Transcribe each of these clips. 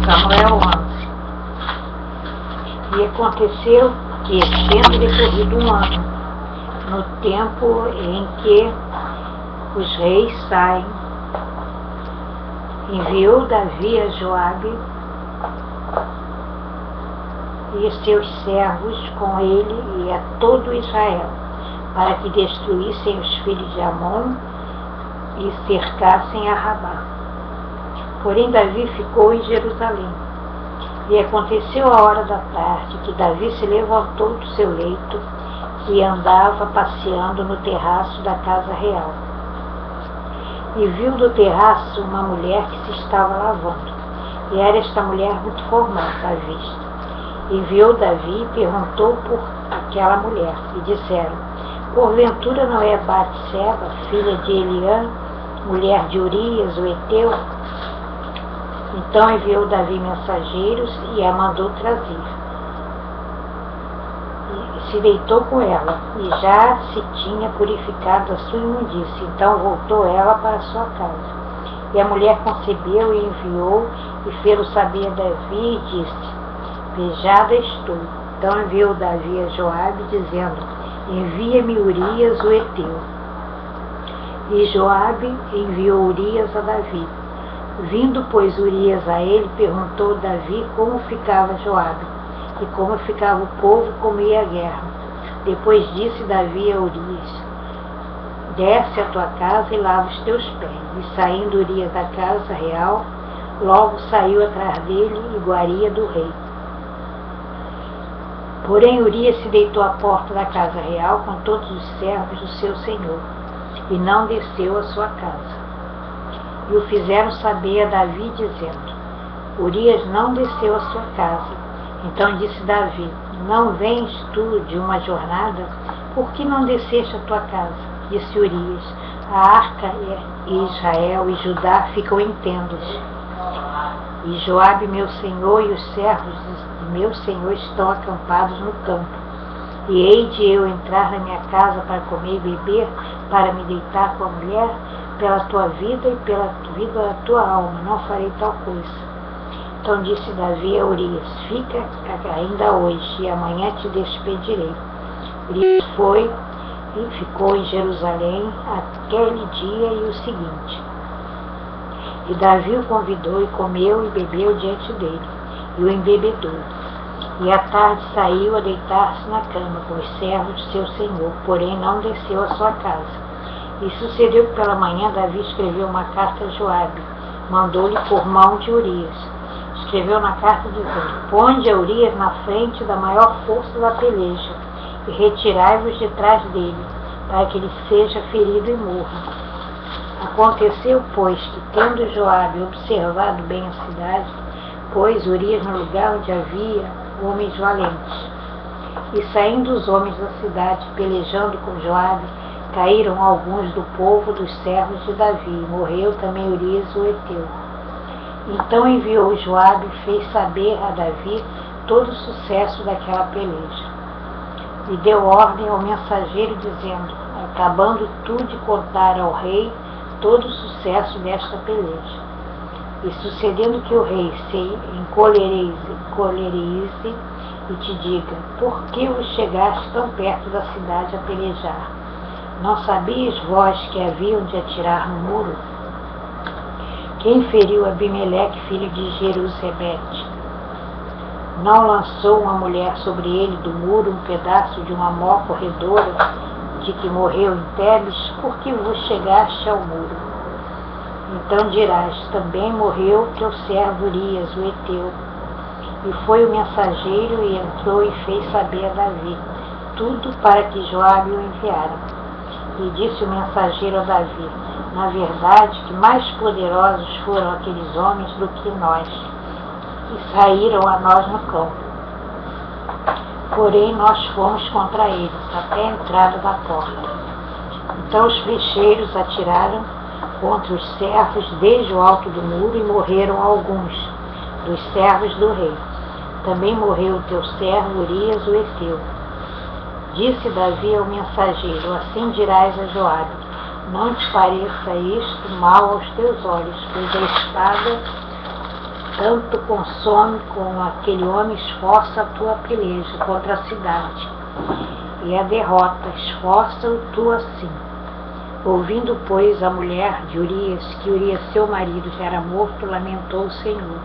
Samuel 11. E aconteceu que, tendo decorrido um ano, no tempo em que os reis saem, enviou Davi a Joabe e seus servos com ele e a todo Israel, para que destruíssem os filhos de Amon e cercassem a Rabá. Porém Davi ficou em Jerusalém. E aconteceu a hora da tarde que Davi se levantou do seu leito e andava passeando no terraço da casa real. E viu do terraço uma mulher que se estava lavando. E era esta mulher muito formosa à vista. Enviou Davi e perguntou por aquela mulher. E disseram: porventura não é Batseba, filha de Eliã, mulher de Urias, o Heteu? Então enviou Davi mensageiros e a mandou trazer. E se deitou com ela, e já se tinha purificado a sua imundície. Então voltou ela para a sua casa. E a mulher concebeu e enviou, e fez-o saber a Davi, e disse: vejada estou. Então enviou Davi a Joabe, dizendo: envia-me Urias, o Heteu. E Joabe enviou Urias a Davi. Vindo, pois, Urias a ele, perguntou Davi como ficava Joabe, e como ficava o povo, como ia a guerra. Depois disse Davi a Urias: desce à tua casa e lava os teus pés. E saindo Urias da casa real, logo saiu atrás dele iguaria do rei. Porém Urias se deitou à porta da casa real com todos os servos do seu senhor, e não desceu à sua casa. E o fizeram saber a Davi, dizendo: Urias não desceu à sua casa. Então disse Davi: não vens tu de uma jornada? Por que não desceste à tua casa? Disse Urias: a arca e Israel e Judá ficam em tendas. E Joabe, meu senhor, e os servos de meu senhor estão acampados no campo. E hei de eu entrar na minha casa para comer e beber, para me deitar com a mulher? Pela tua vida e pela vida da tua alma, não farei tal coisa. Então disse Davi a Urias: fica ainda hoje, e amanhã te despedirei. Urias foi e ficou em Jerusalém aquele dia e o seguinte. E Davi o convidou, e comeu e bebeu diante dele, e o embebedou. E à tarde saiu a deitar-se na cama com os servos de seu senhor, porém não desceu à sua casa. E sucedeu que pela manhã Davi escreveu uma carta a Joabe, mandou-lhe por mão de Urias. Escreveu na carta dizendo: ponde a Urias na frente da maior força da peleja, e retirai-vos de trás dele, para que ele seja ferido e morra. Aconteceu, pois, que tendo Joabe observado bem a cidade, pôs Urias no lugar onde havia homens valentes. E saindo os homens da cidade, pelejando com Joabe, caíram alguns do povo dos servos de Davi, e morreu também Urias o Heteu. Então enviou Joabe e fez saber a Davi todo o sucesso daquela peleja. E deu ordem ao mensageiro, dizendo: acabando tu de contar ao rei todo o sucesso desta peleja. E sucedendo que o rei se encolerize e te diga: por que vos chegaste tão perto da cidade a pelejar? Não sabias vós que haviam de atirar no muro? Quem feriu Abimeleque, filho de Jerusebete? Não lançou uma mulher sobre ele do muro um pedaço de uma mó corredora, de que morreu em Tebes? Por que vos chegaste ao muro? Então dirás: também morreu teu servo Urias, o Heteu. E foi o mensageiro e entrou e fez saber a Davi tudo para que Joabe o enviara. E disse o mensageiro a Davi: na verdade, que mais poderosos foram aqueles homens do que nós, e saíram a nós no campo. Porém, nós fomos contra eles, até a entrada da porta. Então os flecheiros atiraram contra os servos desde o alto do muro, e morreram alguns dos servos do rei. Também morreu o teu servo Urias o Heteu. Disse Davi ao mensageiro: assim dirás a Joabe: não te pareça isto mal aos teus olhos, pois a espada tanto consome como aquele homem esforça a tua peleja contra a cidade, e a derrota, esforça-o tu assim. Ouvindo, pois, a mulher de Urias, que Urias seu marido já era morto, lamentou o Senhor.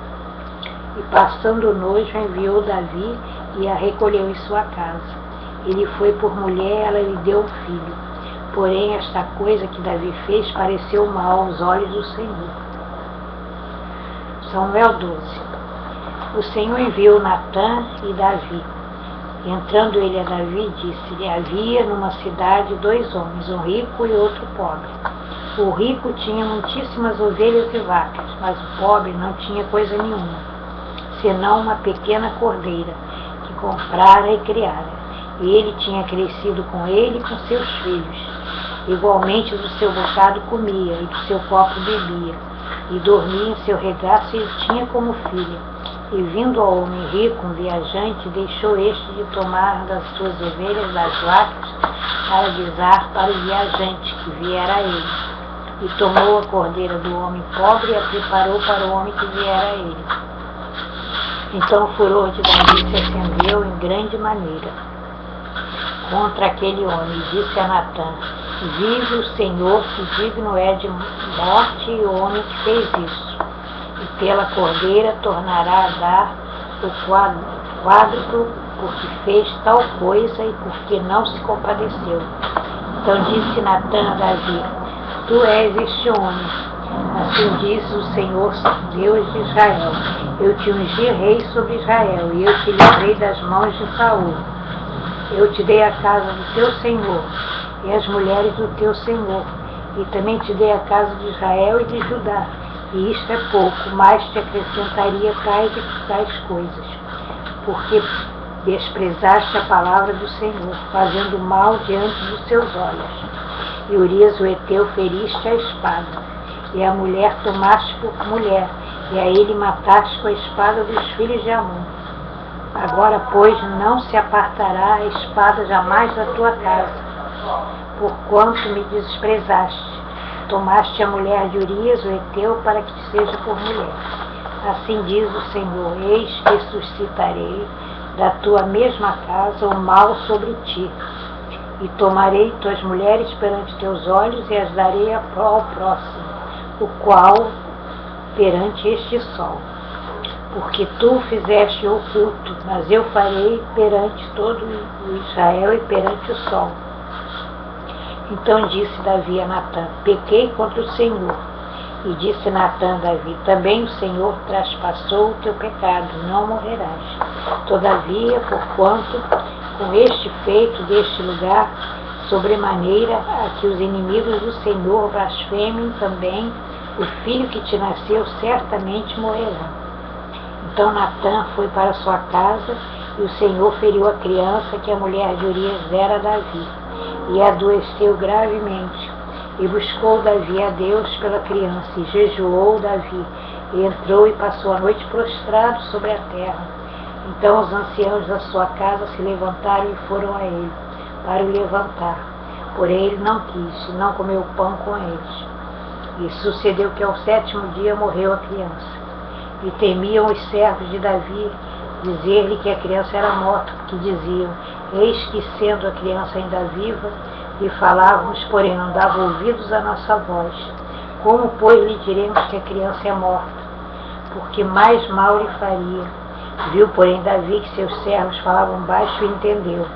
E passando o noivo, enviou Davi e a recolheu em sua casa. Ele foi por mulher, ela lhe deu um filho. Porém, esta coisa que Davi fez pareceu mal aos olhos do Senhor. Samuel 12. O Senhor enviou Natã e Davi. Entrando ele a Davi, disse-lhe: havia numa cidade 2 homens, um rico e outro pobre. O rico tinha muitíssimas ovelhas e vacas, mas o pobre não tinha coisa nenhuma, senão uma pequena cordeira, que comprara e criara. E ele tinha crescido com ele e com seus filhos. Igualmente do seu bocado comia, e do seu copo bebia, e dormia em seu regaço, e o tinha como filha. E vindo ao homem rico, um viajante, deixou este de tomar das suas ovelhas, das vacas, para guisar para o viajante que viera a ele. E tomou a cordeira do homem pobre e a preparou para o homem que viera a ele. Então o furor de Davi se acendeu em grande maneira contra aquele homem, e disse a Natã: vive o Senhor, que digno é de morte o homem que fez isso. E pela cordeira tornará a dar o quádruplo, porque fez tal coisa e porque não se compadeceu. Então disse Natã a Davi: tu és este homem. Assim diz o Senhor, Deus de Israel: eu te ungi rei sobre Israel, e eu te livrei das mãos de Saul. Eu te dei a casa do teu Senhor e as mulheres do teu Senhor, e também te dei a casa de Israel e de Judá. E isto é pouco, mas te acrescentaria tais e tais coisas, porque desprezaste a palavra do Senhor, fazendo mal diante dos seus olhos. E Urias o Heteu feriste a espada, e a mulher tomaste por mulher, e a ele mataste com a espada dos filhos de Amon. Agora, pois, não se apartará a espada jamais da tua casa, porquanto me desprezaste. Tomaste a mulher de Urias, o Heteu, para que te seja por mulher. Assim diz o Senhor: eis que suscitarei da tua mesma casa o mal sobre ti, e tomarei tuas mulheres perante teus olhos, e as darei ao próximo, o qual perante este sol. Porque tu fizeste oculto, mas eu farei perante todo o Israel e perante o sol. Então disse Davi a Natã: pequei contra o Senhor. E disse Natã a Davi: também o Senhor traspassou o teu pecado, não morrerás. Todavia, porquanto com este feito deste lugar, sobremaneira a que os inimigos do Senhor blasfemem também, o filho que te nasceu certamente morrerá. Então Natã foi para sua casa, e o Senhor feriu a criança que a mulher de Urias dera a Davi, e adoeceu gravemente. E buscou Davi a Deus pela criança, e jejuou Davi, e entrou e passou a noite prostrado sobre a terra. Então os anciãos da sua casa se levantaram e foram a ele, para o levantar. Porém ele não quis, e não comeu pão com eles. E sucedeu que ao 7º dia morreu a criança. E temiam os servos de Davi dizer-lhe que a criança era morta, porque diziam: eis que, sendo a criança ainda viva, lhe falávamos, porém não dava ouvidos à nossa voz. Como, pois, lhe diremos que a criança é morta? Porque mais mal lhe faria. Viu, porém, Davi que seus servos falavam baixo e entendeu.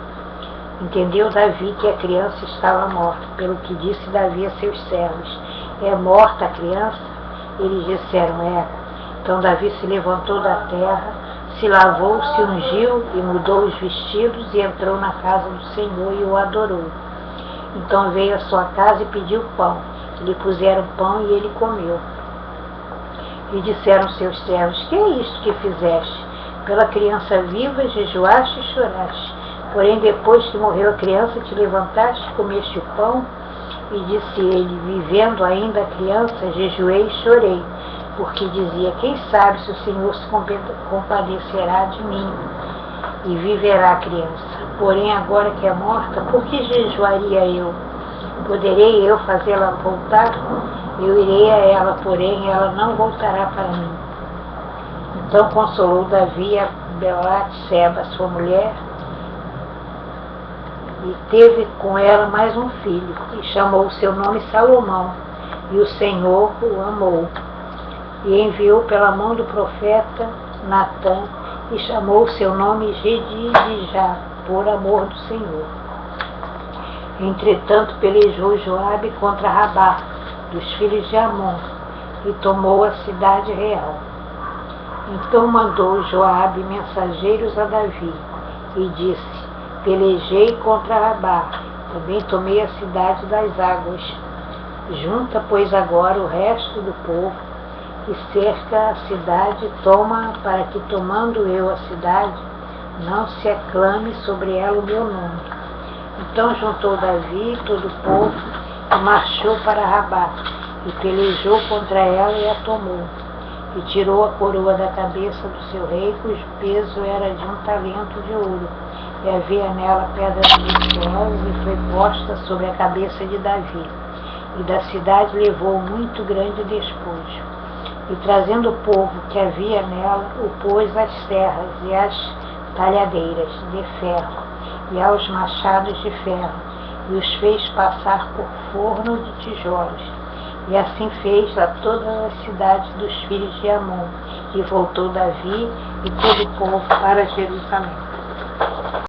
Entendeu Davi que a criança estava morta, pelo que disse Davi a seus servos: é morta a criança? Eles disseram: é. Então Davi se levantou da terra, se lavou, se ungiu e mudou os vestidos, e entrou na casa do Senhor e o adorou. Então veio à sua casa e pediu pão. Lhe puseram pão e ele comeu. E disseram seus servos: que é isto que fizeste? Pela criança viva jejuaste e choraste. Porém, depois que morreu a criança, te levantaste, comeste o pão. E disse ele: vivendo ainda a criança, jejuei e chorei, porque dizia: quem sabe se o Senhor se compadecerá de mim e viverá a criança. Porém, agora que é morta, por que jejuaria eu? Poderei eu fazê-la voltar? Eu irei a ela, porém ela não voltará para mim. Então consolou Davi a Batseba, sua mulher, e teve com ela mais um filho, e chamou o seu nome Salomão, e o Senhor o amou, e enviou pela mão do profeta Natã, e chamou o seu nome Jedidijá, por amor do Senhor. Entretanto pelejou Joabe contra Rabá, dos filhos de Amon, e tomou a cidade real. Então mandou Joabe mensageiros a Davi, e disse: pelejei contra Rabá, também tomei a cidade das águas. Junta, pois, agora o resto do povo, e cerca a cidade, toma, para que, tomando eu a cidade, não se aclame sobre ela o meu nome. Então juntou Davi todo o povo, e marchou para Rabá, e pelejou contra ela e a tomou. E tirou a coroa da cabeça do seu rei, cujo peso era de 1 talento de ouro, e havia nela pedras preciosas, e foi posta sobre a cabeça de Davi. E da cidade levou muito grande despojo. E trazendo o povo que havia nela, o pôs às serras e às talhadeiras de ferro, e aos machados de ferro, e os fez passar por forno de tijolos. E assim fez a todas as cidades dos filhos de Amon. E voltou Davi e todo o povo para Jerusalém.